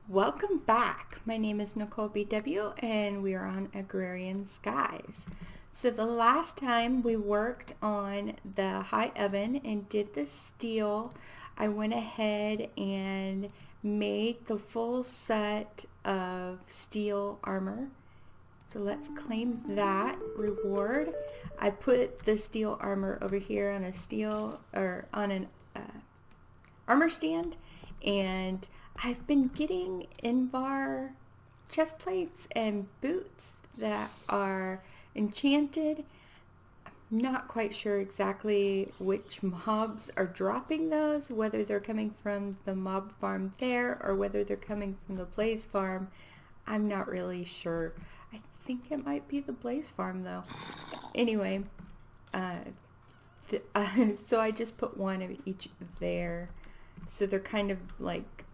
Welcome back. My name is Nicolbw and we are on Agrarian Skies. So the last time we worked on the high oven and did the steel, I went ahead and made the full set of steel armor. So let's claim that reward. I put the steel armor over here on a an armor stand, and I've been getting Invar chest plates and boots that are enchanted. I'm not quite sure exactly which mobs are dropping those, whether they're coming from the mob farm there or whether they're coming from the Blaze farm. I'm not really sure. I think it might be the Blaze farm though. Anyway, so I just put one of each there. So they're kind of like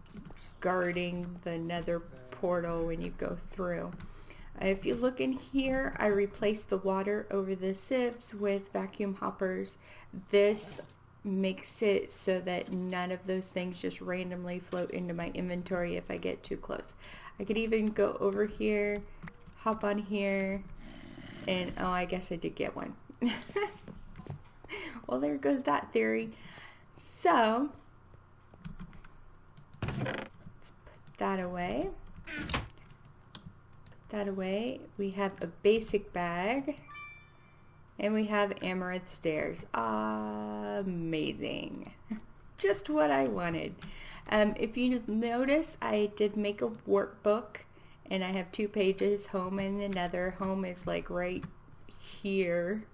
guarding the nether portal when you go through. If you look in here, I replaced the water over the sieves with vacuum hoppers. This makes it so that none of those things just randomly float into my inventory if I get too close. I could even go over here, hop on here, and oh, I guess I did get one. Well, there goes that theory. So let's put that away. Put that away. We have a basic bag, and we have Amaranth stairs. Amazing. Just what I wanted. If you notice, I did make a workbook, and I have 2 pages, home and the nether. Home is like right here,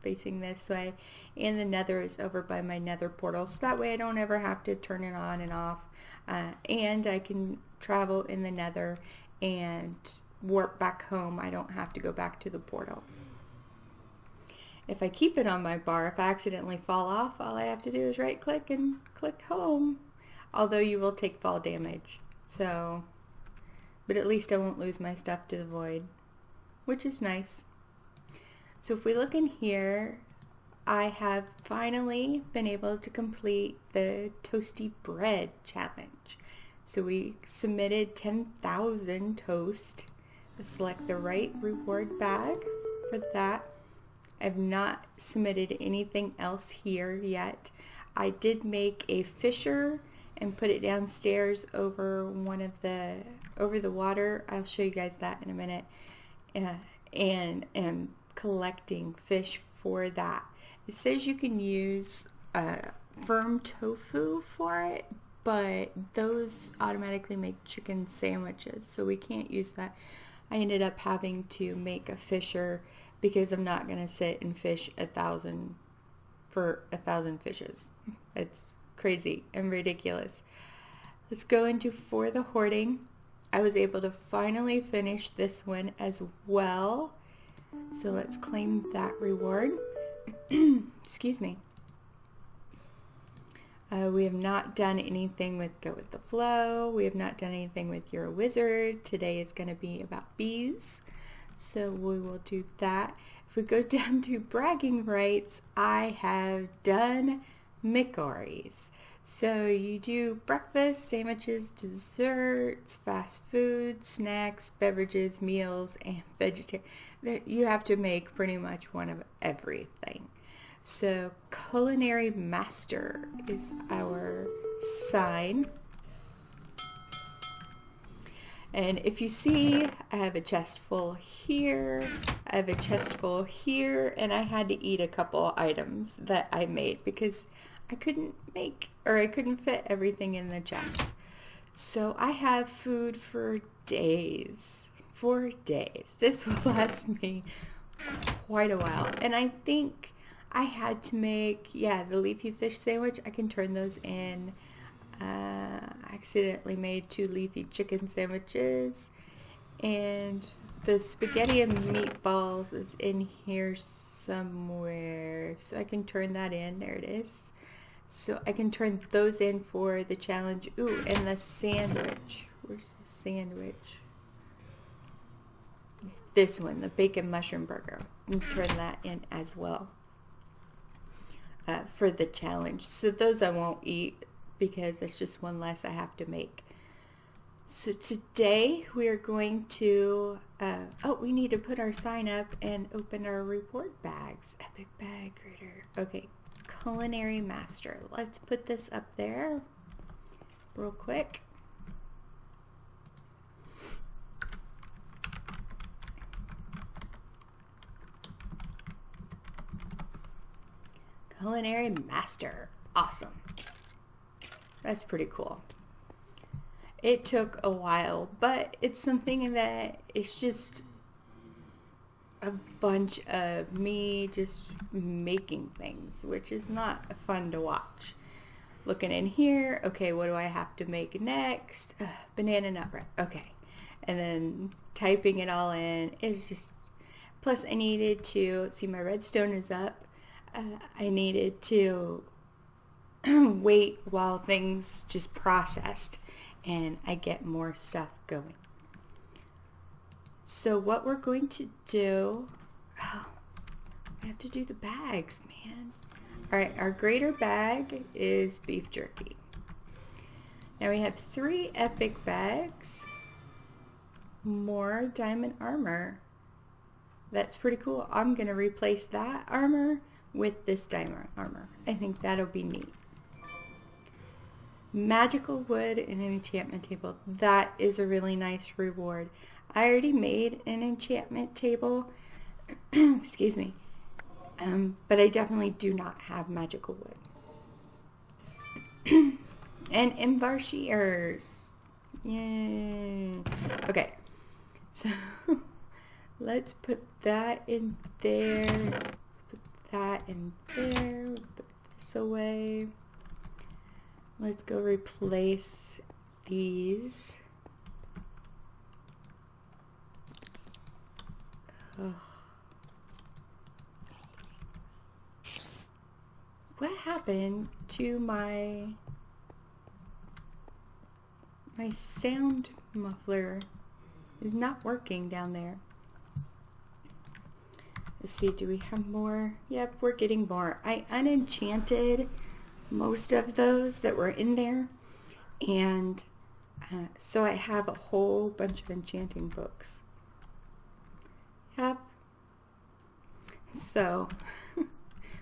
facing this way, and the nether is over by my nether portal, so that way I don't ever have to turn it on and off, and I can travel in the nether and warp back home. I don't have to go back to the portal. If I keep it on my bar, if I accidentally fall off, all I have to do is right click and click home, although you will take fall damage, so, but at least I won't lose my stuff to the void, which is nice. So if we look in here, I have finally been able to complete the toasty bread challenge. So we submitted 10,000 toast. Select the right reward bag for that. I've not submitted anything else here yet. I did make a fissure and put it downstairs over over the water. I'll show you guys that in a minute. And collecting fish for that. It says you can use firm tofu for it, but those automatically make chicken sandwiches, so we can't use that. I ended up having to make a fissure because I'm not going to sit and fish 1,000 fishes. It's crazy and ridiculous. Let's go into for the hoarding. I was able to finally finish this one as well. So let's claim that reward. Excuse me. We have not done anything with Go With The Flow. We have not done anything with You're a Wizard. Today is going to be about bees. So we will do that. If we go down to bragging rights, I have done Mikoris. So you do breakfast, sandwiches, desserts, fast food, snacks, beverages, meals, and vegetarian. You have to make pretty much one of everything. So Culinary Master is our sign. And if you see, I have a chest full here, I have a chest full here, and I had to eat a couple items that I made because I couldn't fit everything in the chest. So I have food for days. 4 days. This will last me quite a while. And I think I had to make, the leafy fish sandwich. I can turn those in. I accidentally made 2 leafy chicken sandwiches. And the spaghetti and meatballs is in here somewhere. So I can turn that in. There it is. So I can turn those in for the challenge. Ooh, and the sandwich. Where's the sandwich? This one, the bacon mushroom burger. And turn that in as well for the challenge. So those I won't eat because that's just one less I have to make. So today we are going to, we need to put our sign up and open our reward bags. Epic bag creator. Okay, Culinary Master. Let's put this up there real quick. Culinary Master. Awesome. That's pretty cool. It took a while, but it's something that it's just a bunch of me just making things, which is not fun to watch. Looking in here, okay, what do I have to make next? Banana nut bread, okay. And then typing it all in. It's just, plus I needed to, see my redstone is up. I needed to wait while things just processed and I get more stuff going. So what we're going to do, I have to do the bags, man. All right, our greater bag is beef jerky. Now we have 3 epic bags, more diamond armor. That's pretty cool. I'm gonna replace that armor with this diamond armor. I think that'll be neat. Magical wood and an enchantment table. That is a really nice reward. I already made an enchantment table. Excuse me. But I definitely do not have magical wood. And embar shears. Yay. Okay. So let's put that in there. Let's put that in there. Put this away. Let's go replace these. Ugh. What happened to my sound muffler? Is not working down there. Let's see, do we have more? Yep, we're getting more. I unenchanted most of those that were in there, and so I have a whole bunch of enchanting books. Yep. So,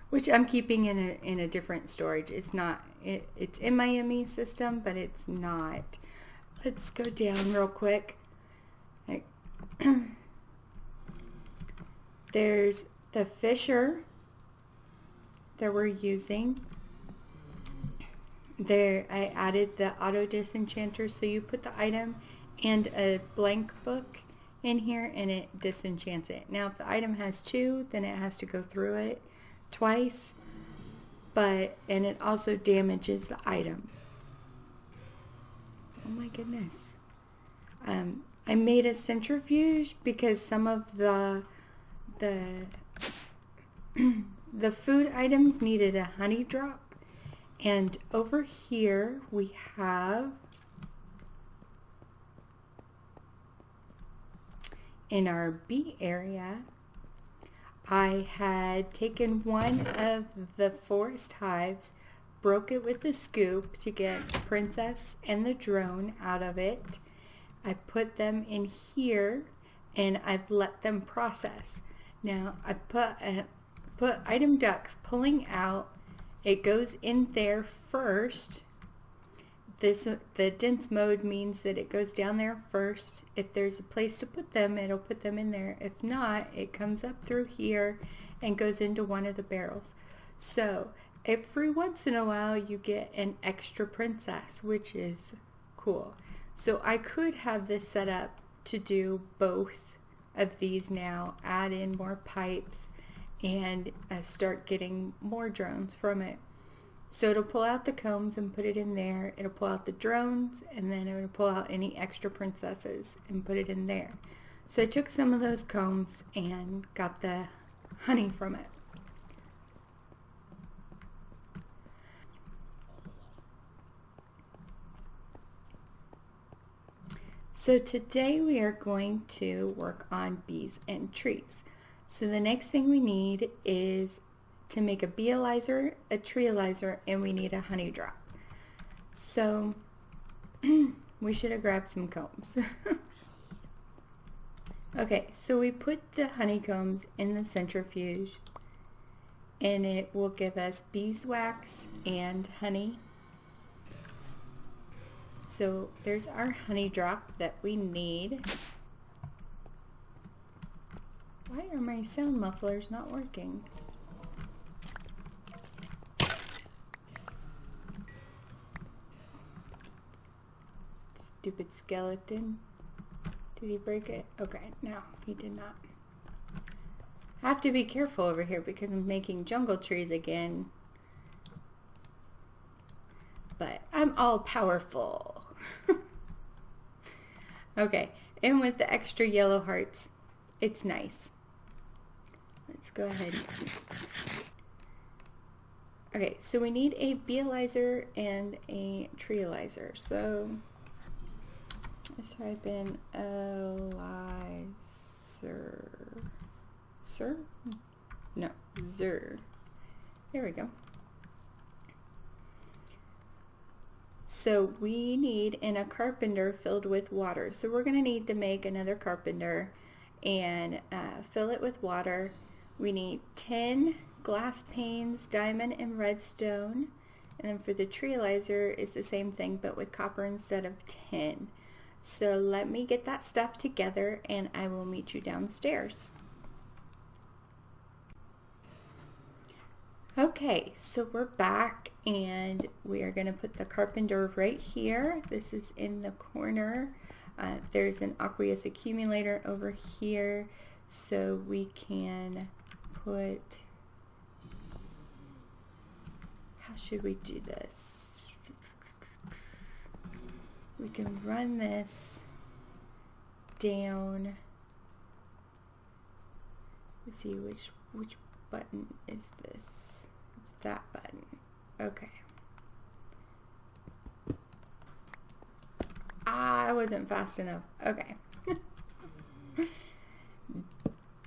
which I'm keeping in a different storage. It's not. It's in my ME system, but it's not. Let's go down real quick. There's the Fissure that we're using. There, I added the auto disenchanter, so you put the item and a blank book in here and it disenchants it. Now if the item has 2, then it has to go through it twice, and it also damages the item. Oh my goodness. I made a centrifuge because some of the food items needed a honey drop. And over here we have, in our bee area, I had taken one of the forest hives, broke it with a scoop to get the princess and the drone out of it. I put them in here and I've let them process. Now I put item ducts pulling out. It goes in there first. The dense mode means that it goes down there first. If there's a place to put them, it'll put them in there. If not, it comes up through here and goes into one of the barrels. So every once in a while you get an extra princess, which is cool. So I could have this set up to do both of these now, add in more pipes, and start getting more drones from it. So it'll pull out the combs and put it in there. It'll pull out the drones, and then it'll pull out any extra princesses and put it in there. So I took some of those combs and got the honey from it. So today we are going to work on bees and trees. So the next thing we need is to make a beealizer, a treealizer, and we need a honey drop. So We should have grabbed some combs. Okay, so we put the honeycombs in the centrifuge and it will give us beeswax and honey. So there's our honey drop that we need. Why are my sound mufflers not working? Stupid skeleton. Did he break it? Okay, no, he did not. I have to be careful over here because I'm making jungle trees again. But I'm all powerful. Okay, and with the extra yellow hearts, it's nice. Let's go ahead. Okay, so we need a beealizer and a treealizer. So let's type in Sir? No, Zer. There we go. So we need in a carpenter filled with water. So we're going to need to make another carpenter and fill it with water. We need 10 glass panes, diamond and redstone. And then for the treealizer, it's the same thing but with copper instead of tin. So let me get that stuff together and I will meet you downstairs. Okay, so we're back and we are going to put the carpenter right here. This is in the corner. There's an aqueous accumulator over here, so we can put, how should we do this? We can run this down. Let's see which button is this. That button. Okay. I wasn't fast enough. Okay.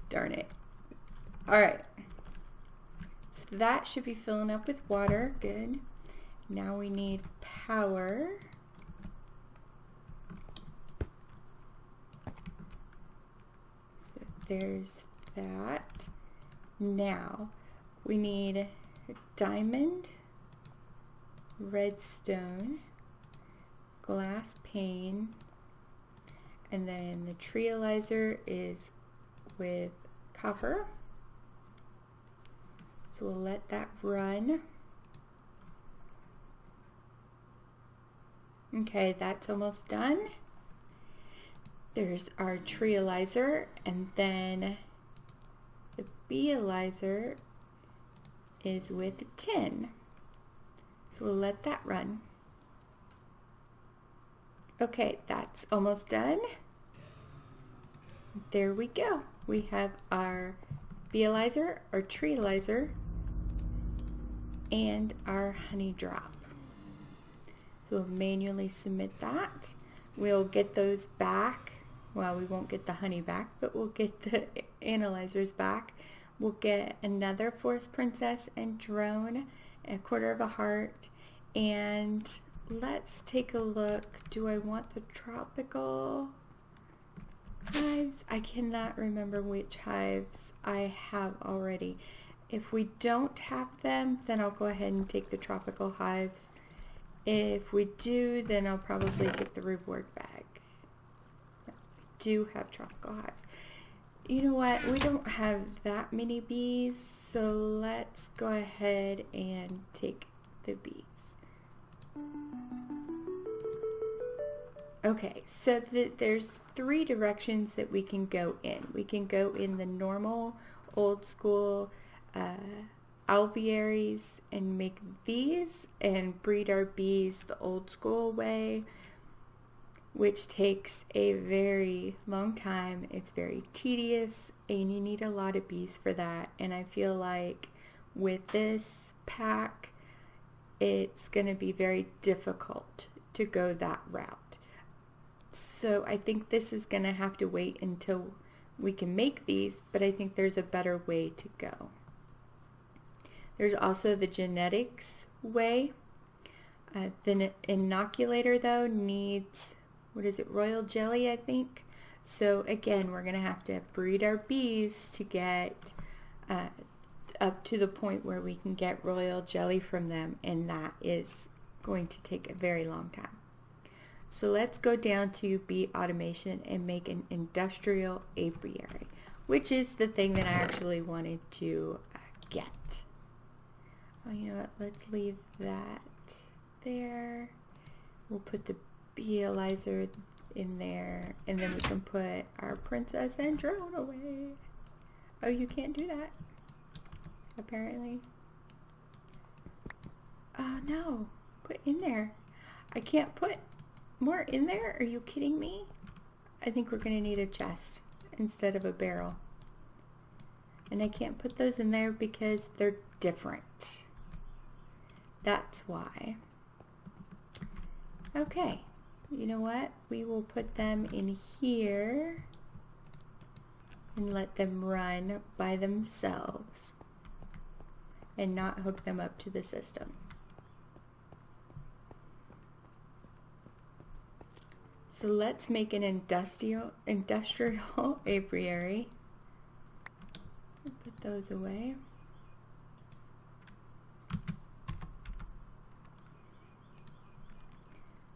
Darn it. Alright. So that should be filling up with water. Good. Now we need power. So there's that. Now we need diamond, redstone, glass pane, and then the treealizer is with copper. So we'll let that run. Okay, that's almost done. There's our treealizer, and then the beealizer is with tin. So we'll let that run. Okay, that's almost done. There we go. We have our beealizer, our treealizer, and our honey drop. So we'll manually submit that. We'll get those back. Well, we won't get the honey back, but we'll get the analyzers back. We'll get another forest princess and drone, a quarter of a heart, and let's take a look. Do I want the tropical hives? I cannot remember which hives I have already. If we don't have them, then I'll go ahead and take the tropical hives. If we do, then I'll probably take the reward bag. We do have tropical hives. You know what? We don't have that many bees, so let's go ahead and take the bees. Okay, so there's 3 directions that we can go in. We can go in the normal, old school alvearies and make these and breed our bees the old school way, which takes a very long time. It's very tedious and you need a lot of bees for that. And I feel like with this pack, it's going to be very difficult to go that route. So I think this is going to have to wait until we can make these, but I think there's a better way to go. There's also the genetics way. The inoculator though needs what is it, royal jelly, I think. So again, we're going to have to breed our bees to get up to the point where we can get royal jelly from them, and that is going to take a very long time. So let's go down to bee automation and make an industrial apiary, which is the thing that I actually wanted to get. Oh, you know what? Let's leave that there. We'll put the bee analyzer in there, and then we can put our princess and drone away. Oh, you can't do that, apparently. Oh no, put in there. I can't put more in there? Are you kidding me? I think we're gonna need a chest instead of a barrel. And I can't put those in there because they're different. That's why. Okay, you know what? We will put them in here and let them run by themselves and not hook them up to the system. So let's make an industrial apiary. Put those away.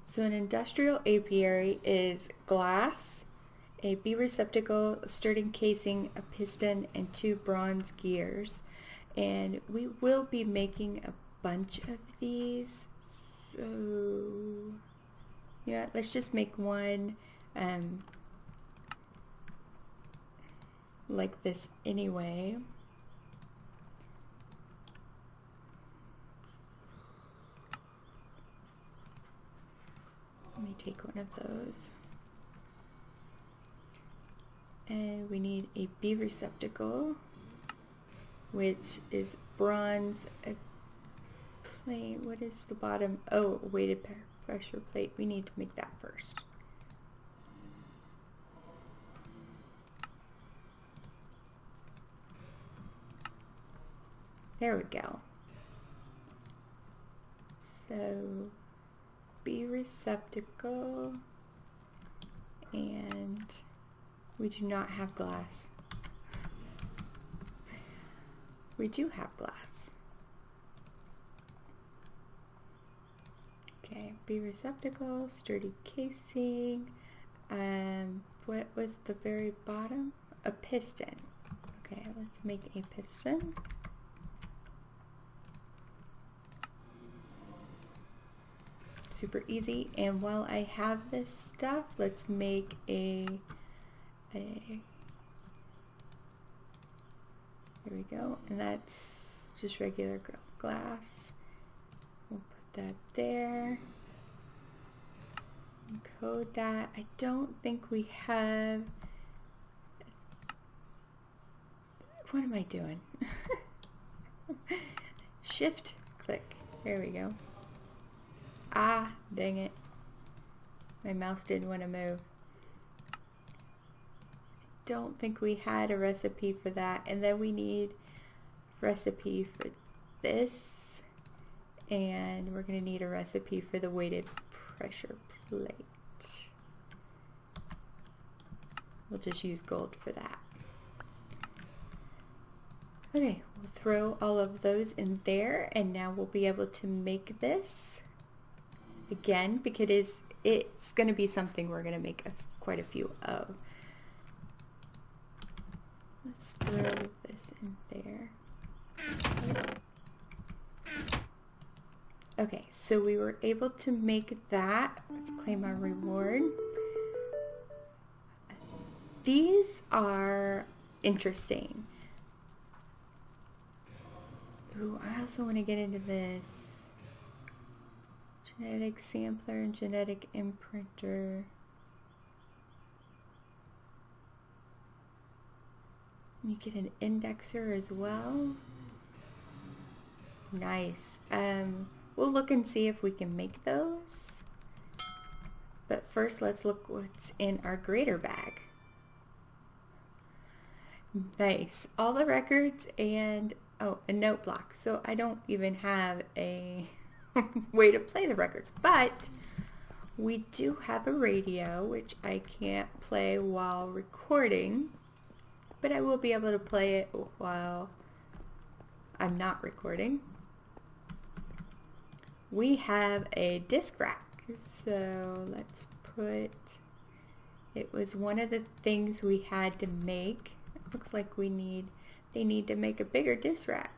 So an industrial apiary is glass, a bee receptacle, sturdy casing, a piston, and 2 bronze gears. And we will be making a bunch of these. So yeah, let's just make one like this anyway. Let me take one of those. And we need a bee receptacle, which is bronze, a plate. What is the bottom? Oh, weighted pressure plate. We need to make that first. There we go. So bee receptacle, and we do not have glass. We do have glass. Okay, bee receptacle, sturdy casing. What was the very bottom? A piston. Okay, let's make a piston. Super easy. And while I have this stuff, let's make there we go, and that's just regular glass. We'll put that there. Encode that. I don't think we have. What am I doing? Shift click. There we go. Ah, dang it. My mouse didn't want to move. Don't think we had a recipe for that. And then we need recipe for this. And we're going to need a recipe for the weighted pressure plate. We'll just use gold for that. Okay, we'll throw all of those in there, and now we'll be able to make this again, because it's going to be something we're going to make quite a few of. Let's throw this in there. Okay, so we were able to make that. Let's claim our reward. These are interesting. Ooh, I also want to get into this. Genetic sampler and genetic imprinter. You get an indexer as well. Nice. We'll look and see if we can make those. But first, let's look what's in our grater bag. Nice. All the records and, oh, a note block. So I don't even have a way to play the records. But We do have a radio, which I can't play while recording, but I will be able to play it while I'm not recording. We have a disc rack, so let's put, it was one of the things we had to make. It looks like they need to make a bigger disc rack.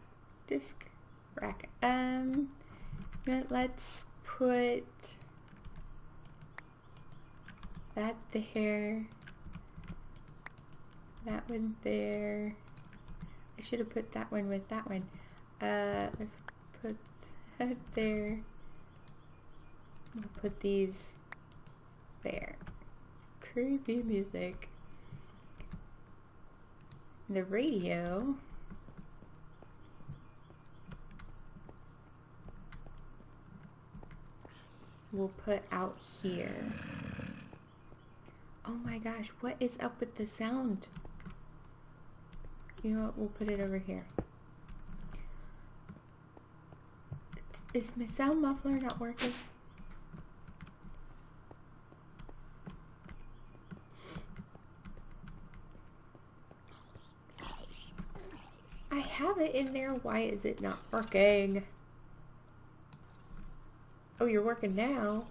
Let's put that there, that one there. I should have put that one with that one. Let's put that there. We'll put these there. Creepy music. The radio. We'll put out here. Oh my gosh, what is up with the sound? You know what, we'll put it over here. Is my sound muffler not working? I have it in there, why is it not working? Oh, you're working now.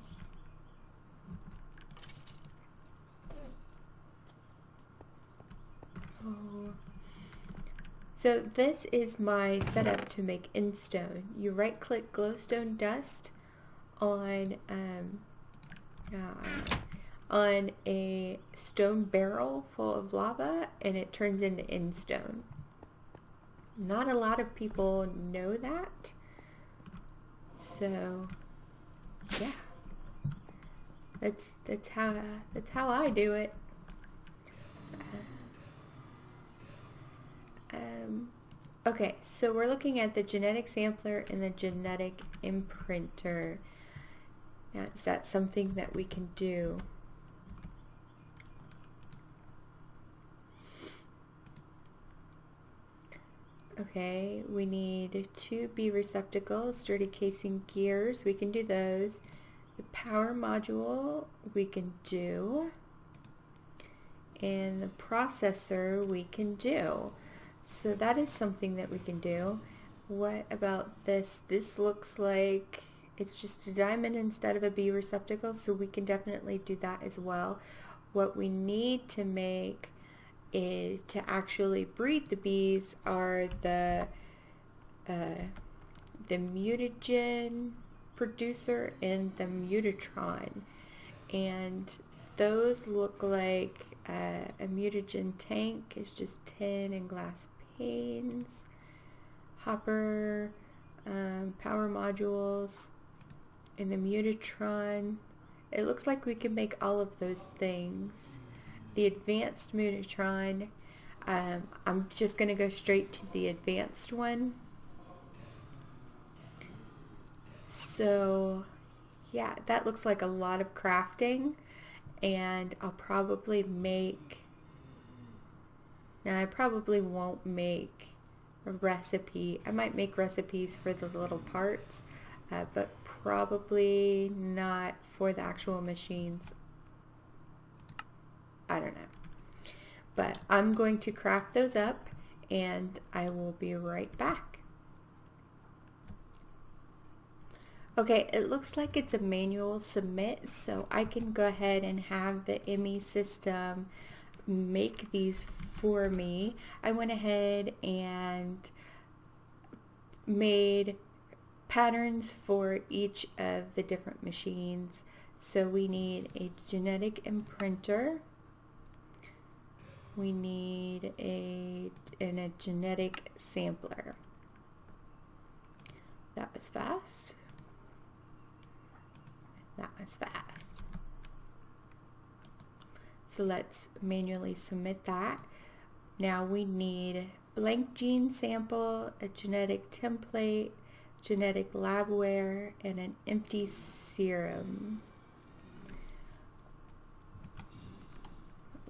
Oh. So this is my setup to make Endstone. You right click glowstone dust on a stone barrel full of lava and it turns into Endstone. Not a lot of people know that. So yeah. That's how I do it. Okay, so we're looking at the genetic sampler and the genetic imprinter. Now, is that something that we can do? Okay, we need 2 B receptacles, sturdy casing gears, we can do those. The power module we can do. And the processor we can do. So that is something that we can do. What about this? This looks like it's just a diamond instead of a B receptacle, so we can definitely do that as well. What we need to make is to actually breed the bees are the mutagen producer and the mutatron, and those look like a mutagen tank is just tin and glass panes, hopper, power modules, and the mutatron. It looks like we can make all of those things. The advanced mutatron, I'm just going to go straight to the advanced one. So yeah, that looks like a lot of crafting, and I'll probably make, now I probably won't make a recipe. I might make recipes for the little parts, but probably not for the actual machines. I don't know. But I'm going to craft those up and I will be right back. Okay, it looks like it's a manual submit, so I can go ahead and have the ME system make these for me. I went ahead and made patterns for each of the different machines. So we need a genetic imprinter. We need a genetic sampler. That was fast. That was fast. So let's manually submit that. Now we need blank gene sample, a genetic template, genetic labware, and an empty serum.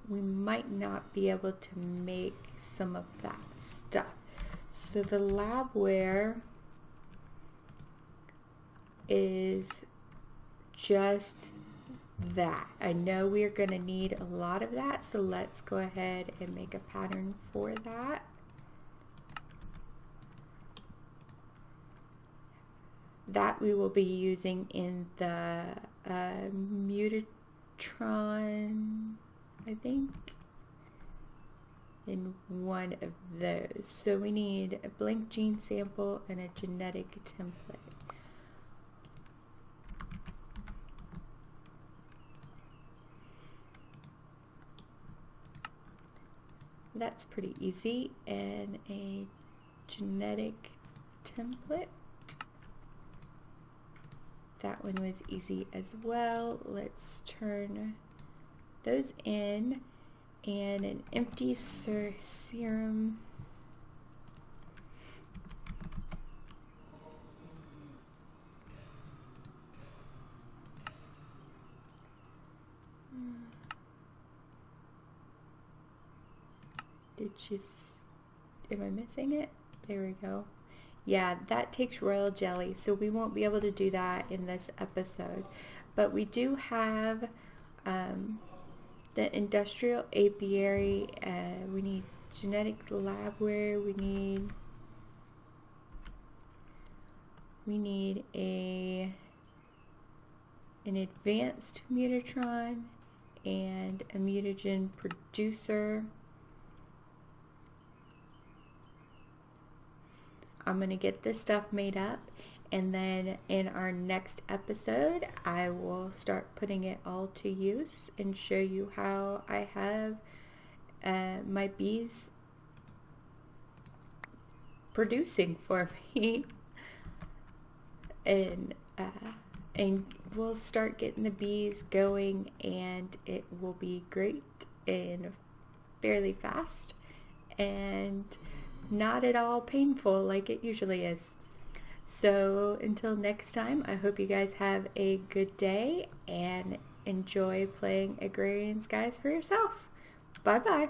We might not be able to make some of that stuff. So the labware is just that. I know we're going to need a lot of that, so let's go ahead and make a pattern for that. That we will be using in the Mutatron, I think, in one of those. So we need a blank gene sample and a genetic template. That's pretty easy. And a genetic template. That one was easy as well. Let's turn those in. And an empty serum. Am I missing it? There we go. Yeah, that takes royal jelly, so we won't be able to do that in this episode. But we do have the industrial apiary. We need genetic labware. We need an advanced mutatron and a mutagen producer. I'm going to get this stuff made up, and then in our next episode I will start putting it all to use and show you how I have my bees producing for me, and we'll start getting the bees going, and it will be great and fairly fast and not at all painful like it usually is. So until next time, I hope you guys have a good day and enjoy playing Agrarian Skies for yourself. Bye bye.